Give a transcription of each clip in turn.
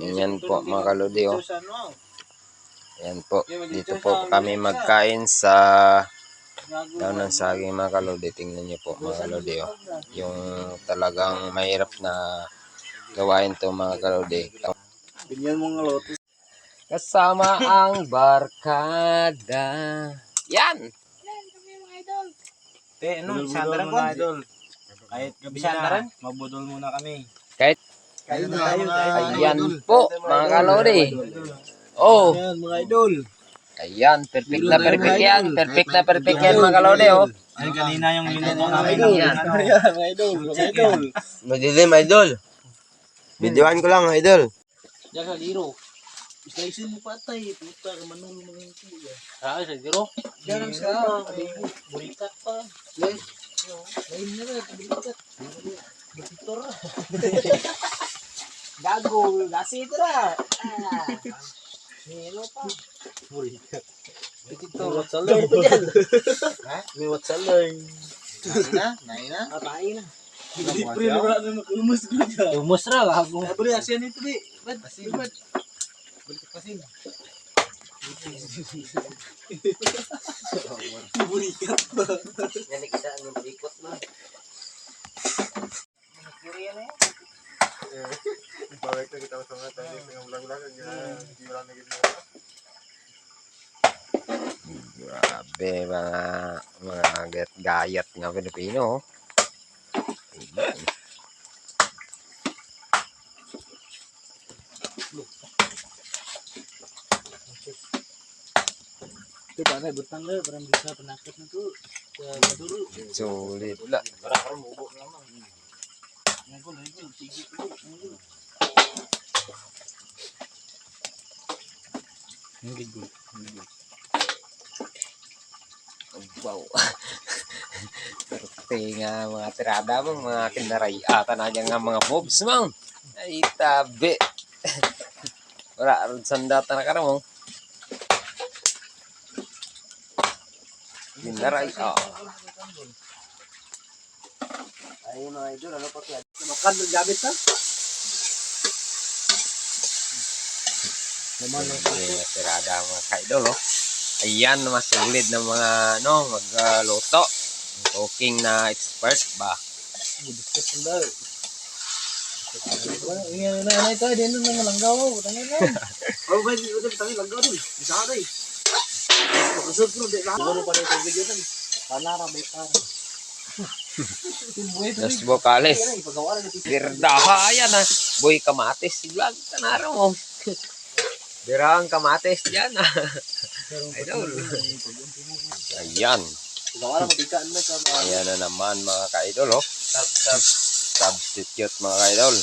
Yan po mga kalodi, oh. Yan po. Dito po kami magkain sa daon ng saging mga kalodi. Tingnan nyo po mga kalodi, oh. Yung talagang mahirap na gawain to mga kalodi. Binyan mo nga lotus. Kasama ang barkada. Yan! Ano, Sandra ko. Kahit gabi na, magbudol muna kami. Kahit Kain na tayo. ayan po mga kalodi. Oh, Ayan, mga idol. ayan, perfect na perfect yan. Perfect na perfect yan mga kalodi, oh. Ay, kanina yung minuto namin. Ayan. Ayan, mga idol. Mga idol. Madilim, idol. Videoan ko lang, idol. Diyan sa liro. Isin mo patay. Puta, manong mga hinti. Sa liro? Diyan sa burikat pa. Yes. Lain na rin, burikat. Bekitor. Gago, nasi ito na. Nilo pa. Burikat. Bekitor. May watsalay. May watsalay. Nain na? Kain na. Pre, wala na makulumos ko dyan. Lumos na, lago. Pre, asyan ito di. Asin. Balik asin. Burikat pa. Yan kita ang ikot na. Kiriyan na yan. Balik na kita sa mga tadi sa ulang-ulang hindi wala na gito. Grabe mga gayat nga Pilipino, oh. Ito pa na, butang na. Parang bisa penakit na ito. Maduro. Sulit lah. Parang mubo naman. Nagul. Sige ito. Nagul. Wow. Perte nga mga tirada mo, mga kinarayatan na dyan nga mga mobs mo. Ay tabi. Wala rin sandata na karamong. Kinaray. Ay, mga idol, ano pa kaya? Makan ng gamit ha? Naman ng Mga tirada mga kaidol, oh. Ayan, mas sulit ng mga magluto. Cooking na expert ba? discuss ng daw. Ingin na ito, din na malanggaw. Tangin na. Oh, ba dito tangin langgaw dun. Bisa ka rin. Kusog ko din. Siguro pa rin itong video dun. Panara may para. Los vocales. Birdaha yan ah. Boy kamatis. Vlog tanara mo. Birahang kamatis dyan ah. Idol. Ayan. Ayan na naman mga ka-idol, oh. Substitute mga ka-idol.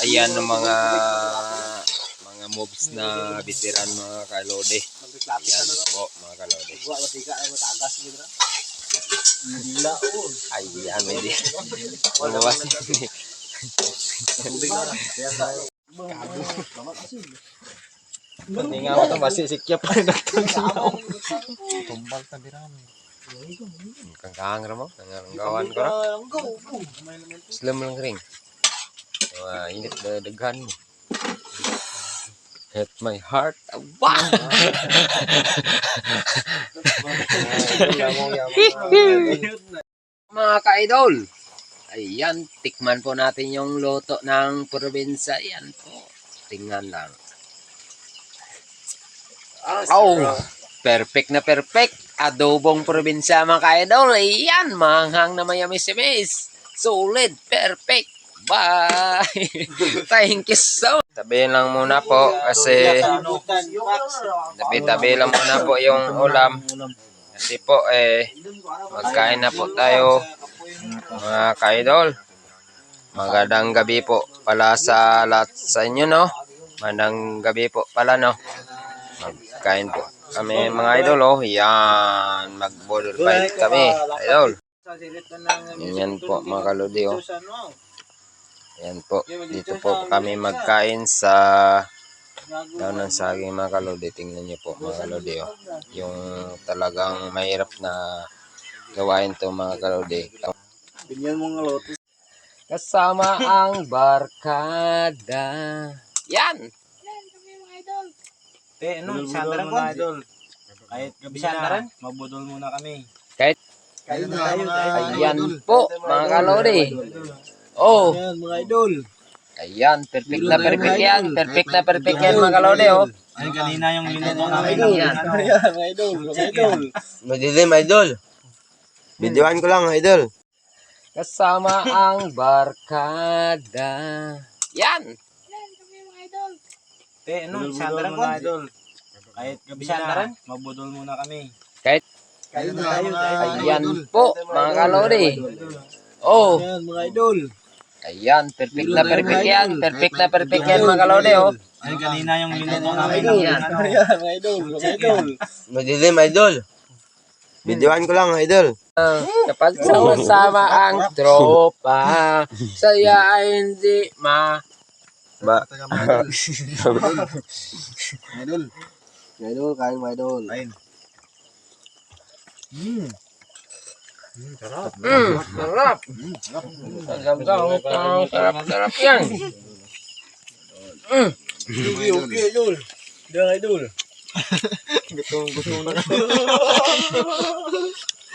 Ayan na mga moves na bitiran mga kalode. Ayan po mga kalode. Ayan, hindi. Mabawas hindi. Hindi nga ako ito, basi sikyap pa rin tumbal tabi rami. Kangkang mo, gawan ko ra. Slam lang ring. Init na daghan mo. Hit my heart. Wow! Mga ka-idol, ayan, tikman po natin yung luto ng probinsya. Ayan po, tingnan lang. Oh, perfect na perfect. Adobong probinsya mga ka-idol. Ayan, manghang na mayami-simis. Solid, perfect. Bye! Thank you so much. Tabi lang muna po kasi tabi lang muna po yung ulam. Kasi po magkain na po tayo mga ka-idol. Magandang gabi po pala sa lahat sa inyo, no? Magandang gabi po pala, no? Magkain po kami mga idol, oh. Yan, mag-border fight kami, idol. Yan po mga kalodi, oh. Yan po, dito po kami magkain sa daon ng saging mga kalodi. Tingnan niyo po mga kalodi, oh. Yung talagang mahirap na gawain to mga kalodi. Binyan mo nga lotus. kasama ang barkada. Yan! Ano, Sandra mga idol. Kahit gabi na, mabudol muna kami. Kahit Kain na tayo, ayan po, mga kalodi. Oh, Ayan, mga idol. ayan, perfect na perfect yan. Perfect na perfect yan, mga kalodi, oh. Ay, kanina yung minuto namin. Ayan. Ayan, mga idol. Mga idol. Madilim, idol. Videoan ko lang, idol. Kasama ang barkada. Yan! Ano, Sandra mga idol. Kahit gabi na, mabudol muna kami. Kahit Kain na tayo, ayan po, mga kalodi. Oh, Ayan, mga idol. ayan, perfect na perfect yan. Perfect na perfect yan, mga kalodi, oh. Ay, kanina yung minuto namin. Ayan. Ayan, mga idol. Mga idol. Madilim, idol. Videoan ko lang, idol. Kapag sama-sama ang tropa, saya ay hindi Ba? Idol. Idol, kain mga idol. Kain. sarap. Sarap yan. Okay, idol. Diyan, idol. Gusto na.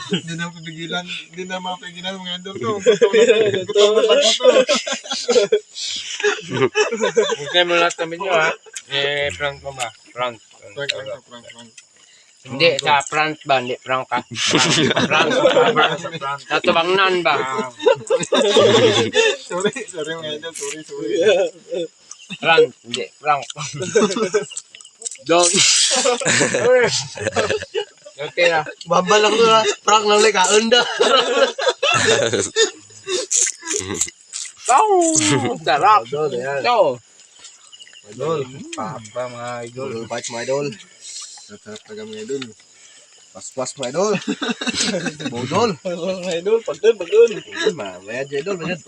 Hindi na mapigilan. Hindi na mapigilan mga idol ko. Huwag mo lahat kami nyo, ha? Prank mo ba? Prank. Frank. Hindi, sa prank ba? Hindi, prank ka. Prank. Tatubangnan ba? Sorry mga idol. Sorry. Prank. Hindi, prank. Don't. Okay na. Babalak ko na. Prank lang ulit, kaunda. Sarap. So, Idol. Papa, mga idol. Fights, mga idol. Sarap taga mga idol. Pas-pas, mga idol. Budol. Mga idol, pagdun. Mayad, idol, mayad.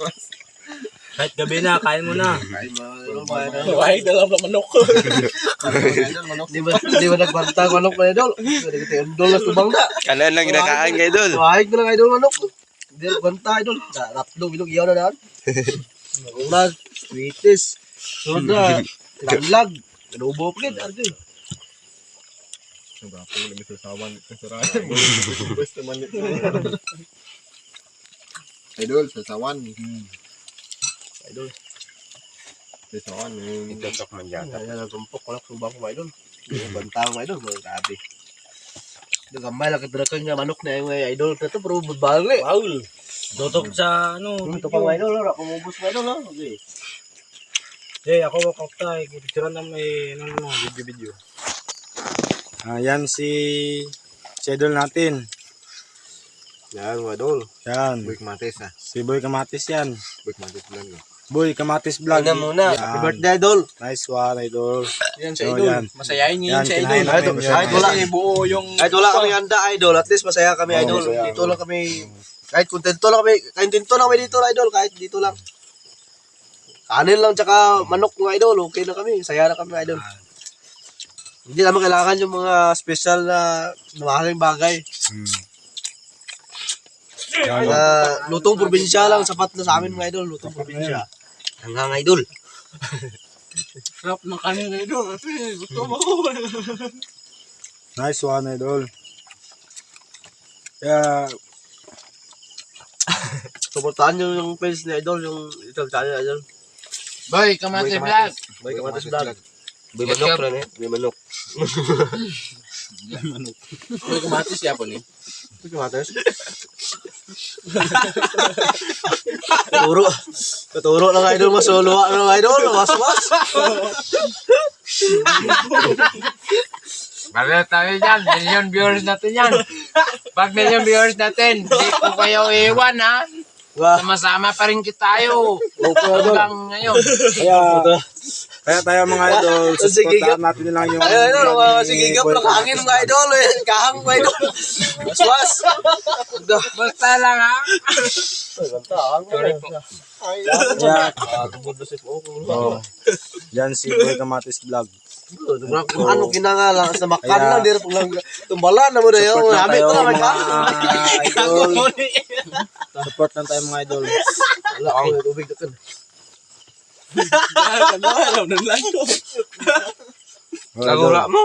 Kahit gabi na, kain mo na. Kain mo, kain na lang na manok. Di ba nagbanta ko manok, mga idol? Idol na tubang na. Kanan lang ginakaan, idol. Kain ko lang, idol, manok. Hindi nagbanta, idol. Rapdong, ilog, iyaw na daan. Ulas, sweeties, soda, tanlag. Kanubo pa rin, idol. Sobrang po lang ito sawan. Kasarayan. Basta manit. Idol, sasawan. Idol. Sasawan. itutok man dyan. Ayan, nagtumpok ko lang subang ko, idol. Bantang, idol, mga gabi. Nagambay lang katirakan niya manok na yung idol. Ito, pero budbali. Wow. Tutok sa, ito pang idol, kumubos mo, idol, okay. Ako kakta, picture na may video. Yan si idol natin. Yan mga idol. Yan, Buik matis ha. si Boy Kamatis yan. Buik matis lang. Boy Kamatis Vlog. Una muna. Yan. Happy birthday, idol. Nice one, idol. Yan sa idol. Yan. Masayahin niyo Yan, yun sa kinain idol. namin Idol, yun. kahit wala. buo yung... Kahit wala kami handa, idol. At least masaya kami, idol. masaya. Dito lang kami. Kahit kontento lang kami dito, idol. Kahit dito lang. Kanin lang tsaka manok mga idol. Okay na kami. Saya na kami, idol. Hindi naman kailangan yung mga special na mahaling bagay. Yan. Lutong probinsya lang. Sapat na sa amin mga idol. Lutong probinsya. Hanggang, idol. Sarap ng kanin, idol. Gusto mo. Nice one, idol. Kaya, Suportahan nyo yung page ni idol. Yung YouTube channel, idol. Boy, kamate vlog. Boy, Kamatis Vlog. Boy manok, rin eh. Boy manok. Boy, kamatis siya po ni. Boy Kamatis. Katuro lang idol. Masuluwa lang idol. Was-was. Bala tayo dyan. Million viewers natin yan. Pag million viewers natin, hindi ko kayo iwan, ha? Wah. Sama-sama pa rin tayo. Hanggang ngayon. kaya tayo mga idol, Sige, susuportahan natin lang yung... Ayun, idol. vlog Mga ni sigigap Boy lang hangin Kamatis. mga idol. Kahang mga idol. Was-was. Basta lang, ha? Sorry po. Yan. Kabod na si po. Oh. Yan si Boy Kamatis Vlog. Ano kinangala sa makan Kaya- lang dire lang tumbalan na mo dayo. Support lang Hamit tayo na may mga kan. idol. Support lang tayo mga idol. Wala ko tubig dakan. Mga idol. mo.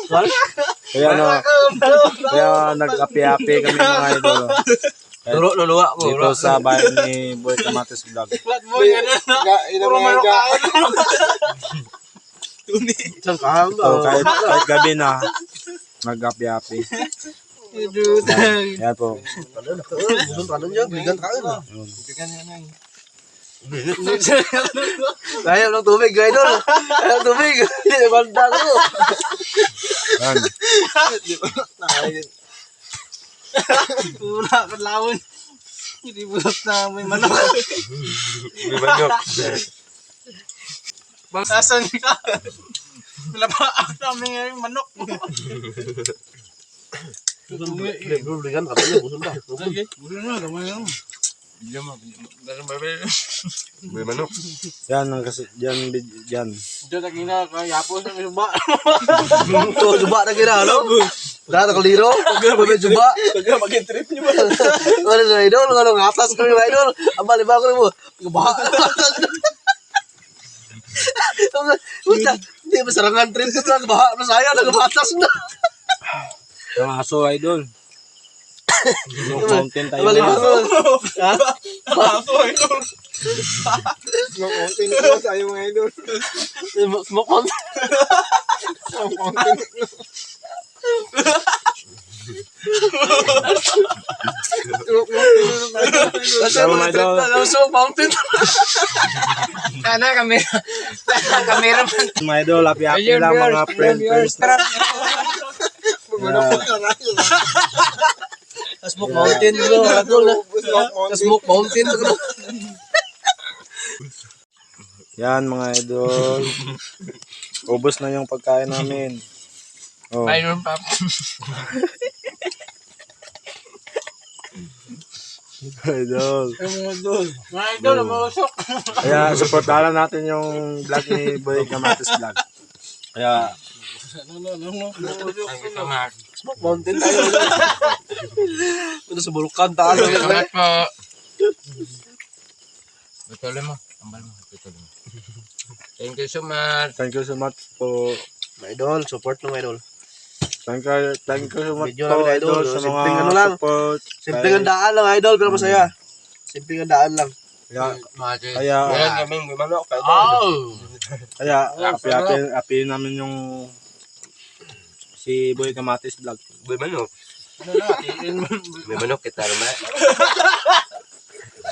Nag- Kaya no, kaya nag-api-api kami mga idol. Luluwa ko. Dito sa bahay ni Boy Kamatis Vlog. Ina mga ga. Saan ka So, kahit gabi na, nag-api-api. Yan po. Bulon kanon niya, bigan ka na. Yun. Ayaw ng tubig, idol. Ayaw ng tubig. Banda ko. Yan. Wala ka lawon. Hindi bulot na may manok. May manok. Bangsasan ka. Labaak namin yung manok. Bigan ka na, busog na. Busog na, damay na. May manok. Yan ang kasi, yan. Diyan na kina, kaya po sa suba. Ito, suba na kina, no? Dahil ako liro, may suba. Taga mag-trip niyo ba? Ano na idol, ano ngatas ko yung idol. Ang baliba ko mo, baha. Puta, hindi masarangan trip ko lang, baha na saya, nagabatas na. Ang aso idol. Mountain tayo. Baliba ko. Ha? Smoke mountain ko tayo mga idol. Smoke on. Smoke mountain. Smoke mountain. Kasi mga trip na, smoke mountain. Kana kamera. Kamera man. Mga idol, api-api lang mga friends. Smoke mountain bro, idol na. Smoke mountain bro. Yan mga idol. Ubos na yung pagkain namin. Oh. Mayroon pa. Idol. Mga idol, mausok. Kaya supportahan natin yung vlog ni Boy Kamatis Vlog. Kaya Smoke mountain tayo. Ito sa Bulukan, taas. Salamat po. Patuloy mo. Ambal mo. Patuloy mo. Thank you so much. thank you so much po. Mga idol, support ng idol. Thank you so much Medyo po namin, idol. idol sa Simpleng mga ano lang. support. Simpleng ang daan lang idol, pero masaya. Simpleng ang daan lang. Kaya Meron kaming may manok. kaya api namin yung si Boy Kamatis Vlog. May manok. May manok kita naman.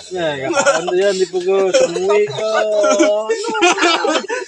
Yan, kataan yan, di po ko, samuwi ko.